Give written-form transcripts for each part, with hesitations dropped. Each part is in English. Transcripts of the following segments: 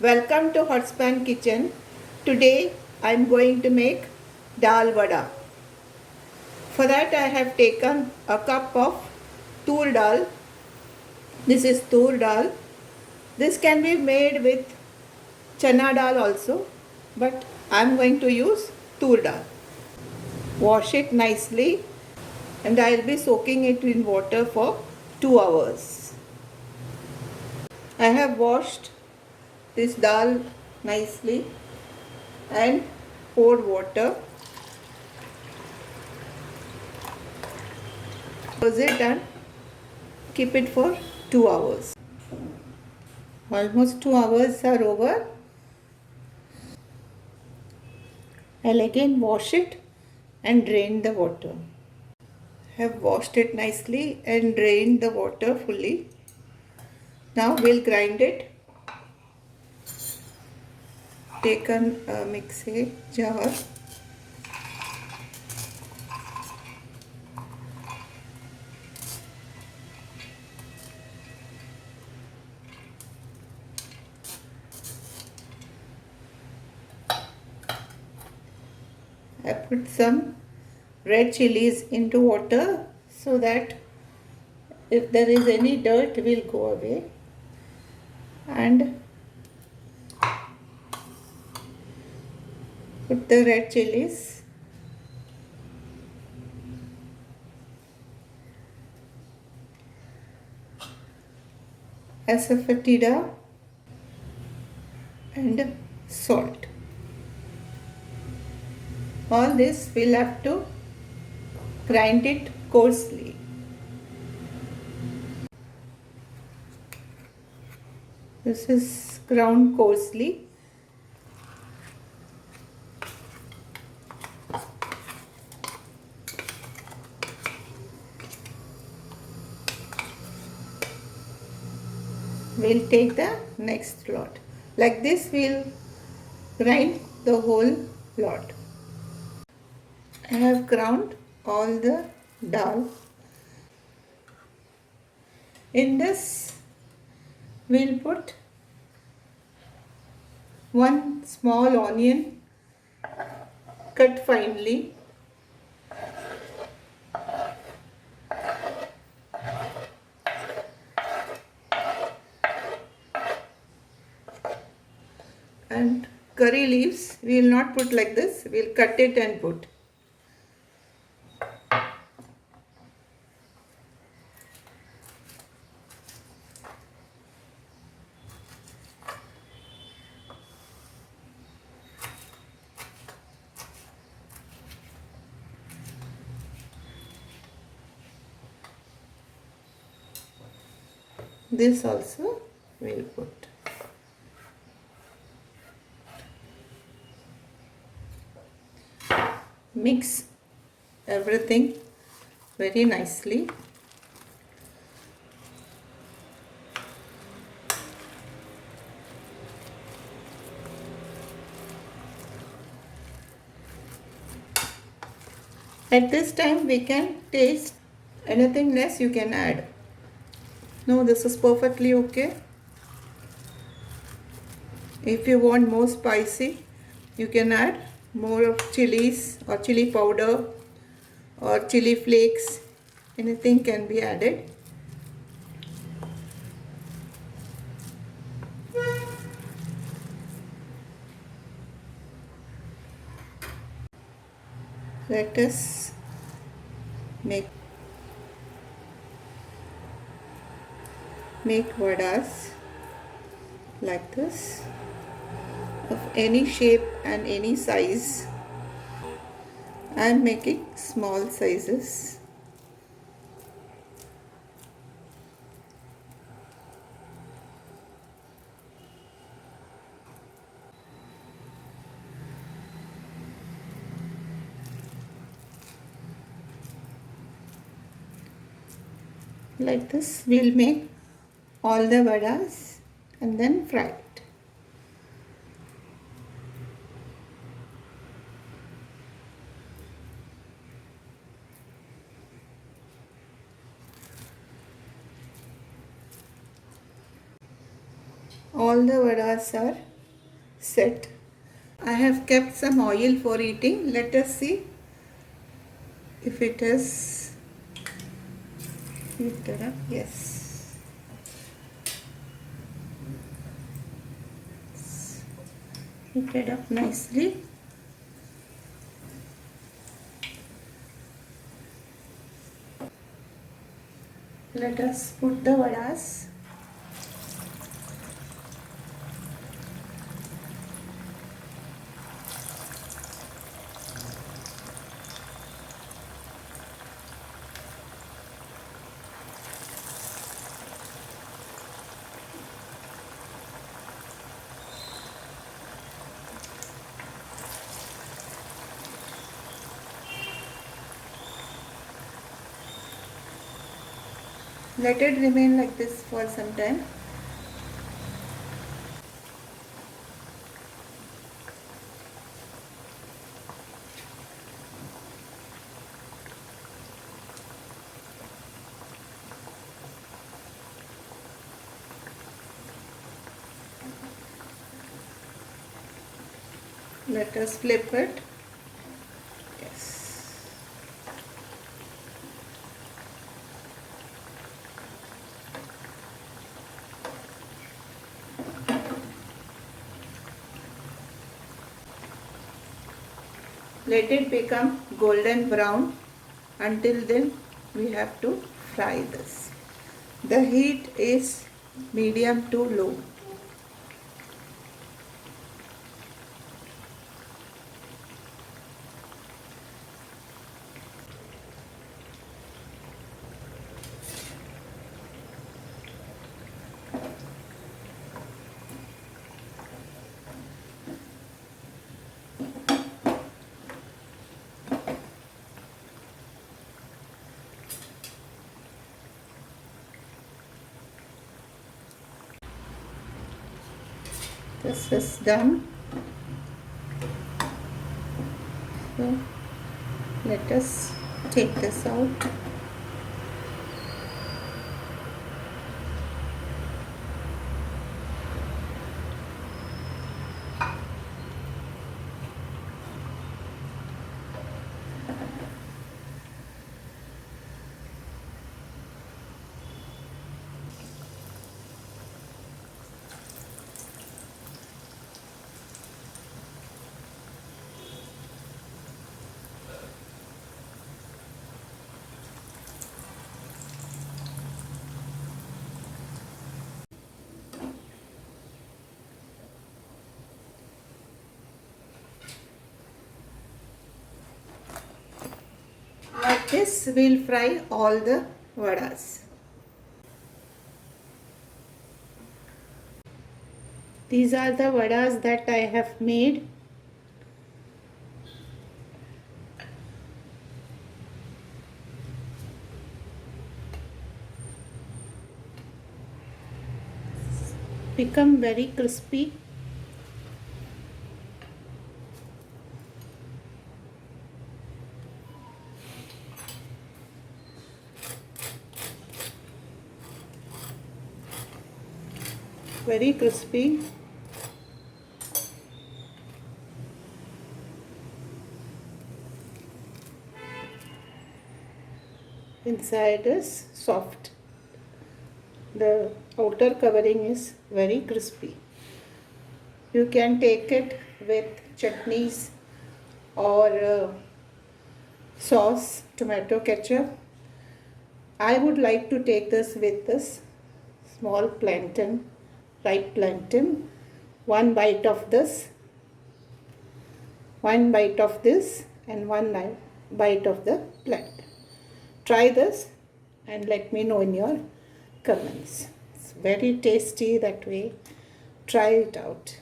Welcome to Hotspan Kitchen. Today I am going to make dal vada. For that I have taken a cup of tur dal. This is tur dal. This can be made with chana dal also, but I am going to use tur dal. Wash it nicely and I will be soaking it in water for 2 hours. I have washed this dal nicely and pour water. Close it and keep it for 2 hours. Almost 2 hours are over. I'll again wash it and drain the water. Have washed it nicely and drained the water fully. Now we'll grind it. Take a mixing jar. I put some red chilies into water so that if there is any dirt will go away, and put the red chilies. Asafoetida and salt. All this we'll have to grind it coarsely. This is ground coarsely. We'll take the next lot. Like this we'll grind the whole lot. I have ground all the dal. In this we'll put one small onion cut finely, and curry leaves we will not put like this, we will cut it and put. This also we will put. Mix everything very nicely. At this time we can taste, anything less you can add. No, this is perfectly okay. If you want more spicy, you can add more of chilies or chili powder or chili flakes. Anything can be added. Let us make vadas like this, of any shape and any size. I am making small sizes. Like this we'll make all the vadas and then fry it. All the vadas are set. I have kept some oil for eating. Let us see if it is heated up. Yes. Heated up nicely. Let us put the vadas. Let it remain like this for some time. Let us flip it. Yes. Let it become golden brown. Until then we have to fry this. The heat is medium to low. This is done. So let us take this out. Like this we'll fry all the vadas. These are the vadas that I have made. Become very crispy. Very crispy. Inside is soft. The outer covering is very crispy. You can take it with chutneys or sauce, tomato ketchup. I would like to take this with this small plantain, ripe plantain. One bite of this, one bite of this, and one bite of the plantain. Try this and let me know in your comments. It's very tasty that way. Try it out.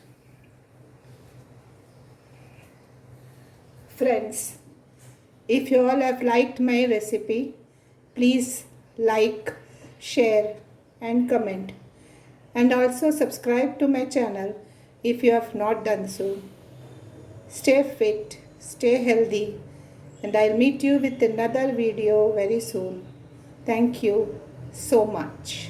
Friends, if you all have liked my recipe, please like, share and comment. And also subscribe to my channel if you have not done so. Stay fit, stay healthy, and I'll meet you with another video very soon. Thank you so much.